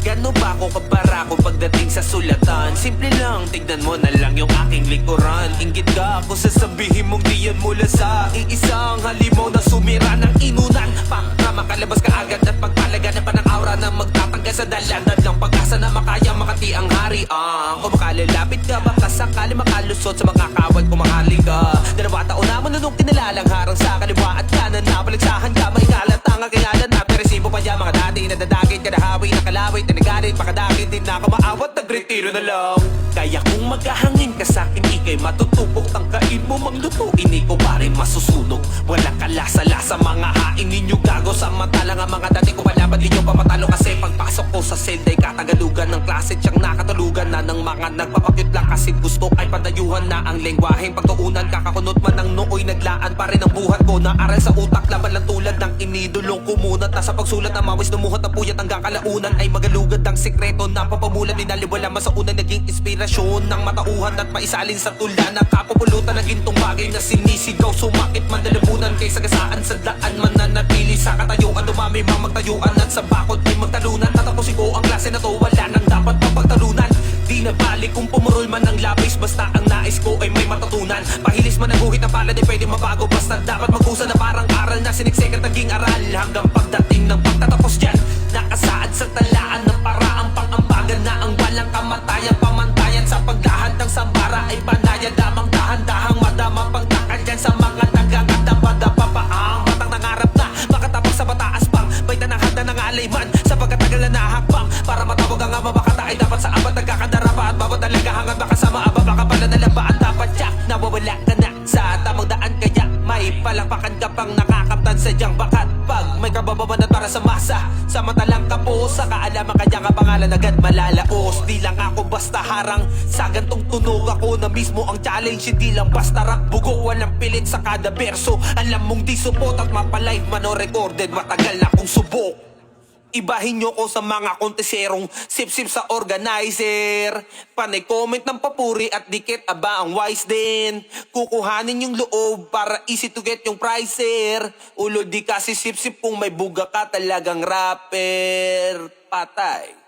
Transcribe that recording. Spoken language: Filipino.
Gano ba ako kabarako pagdating sa sulatan? Simple lang, tignan mo na lang yung aking likuran. Inggit ka kung sasabihin mong diyan mula sa iisang halimaw na sumira ng inunan. Para makalabas ka agad at magpalagana pa ng aura na magtatanggal sa dalandan lang pag-asa na makaya makati ang hari. Kung makalalapit ka, baka sakali makalusot sa mga kawat kung makali ka. 2 taon naman na nung kinalalang harang sa kaliwa at kanan. Napaligsahan ka, may kalatang ang kingalan na peresibo pa yan mga dati. Nadadagit ka na hawi, nakalawit, tinagalit, makadakit din na ako maawat, nagretiro na lang. Kaya kung maghahangin ka sa'kin, ikay matutupok. Tangkain mo mang lutuin, ikaw pa rin masusunog. Walang kalasa-lasa, mga hain ninyo gago. Samantalang ang mga dati ko palaban, di nyo papatalo. Kasi pagpasok ko sa selday, katagalugan ng klase tiyang nakatulugan na ng mga nagpapakyut lang. Kasi gusto ay padayuhan na ang lengwaheng pagtuunan. Kakakunot man ng nooy, naglaan pa rin ang buhat ko. Naaral sa utak, laban lang tulad ng inidolong kumunat. Nasa pagsulat ng mawis, lumuhat ang puyat hanggang kalaunan. Ay magalugad ang sekreto na papamulan. Ninaliwala man sa unang naging inspirasyon ng matauhan at maisalin sa tula. Nakapupulutan ng gintong bagay na sinisigaw. Sumakit man dalabunan kaysa gasaan sa daan. Mananatili sa katayuan, dumami mang magtayuan. At sa bakod ay magtalunan. Tatapusin ko ang klase na to, wala nang dapat mapagtalunan. Di na balik kung pumurol man ng labis, basta ang nais ko ay may matutunan. Pahilis man ang guhit ng pala, di pwede mabago. Basta dapat magkusa na parang aral na siniksik at naging aral. Hanggang pagdating ng pagtatapos dyan, nakasaad sa talaan ng paraang pang-ambagan na ang walang kamatayan. Pamantayan sa paglahad ng sambara ay panayan. Damang dahan-dahang madama pagtakan dyan sa mga nagkakadapa-dapa pa ang matang nangarap na makatapos sa mataas pang baitan ng hagdan ng alayman. Sa pagkatagal na nahakbang para matawag ang ama makata ay dapat sa abad nagkakadara pa. At bawat talaga hangad baka sa maaba baka pala nalabaan. Dapat siya nawawala ka na sa tamang daan. Kaya may palakpakan ka pang nakakamtan sa diyang bakat. Pag may kabababanan para sa masa, samantalang kapos sa kaalaman kanya ka pangalan agad malalaos. Di lang ako basta harang sa gantong tunog. Ako na mismo ang challenge, hindi lang basta rap bugo. Walang pilit sa kada verso, alam mong di support at mapalive man o recorded. Matagal na kong subok. Ibahin nyo ko sa mga konteserong sip-sip sa organizer. Panay comment ng papuri at dikit aba ang wise din. Kukuhanin yung loob para easy to get yung pricer. Ulo di kasi sip-sip kung may buga ka talagang rapper. Patay.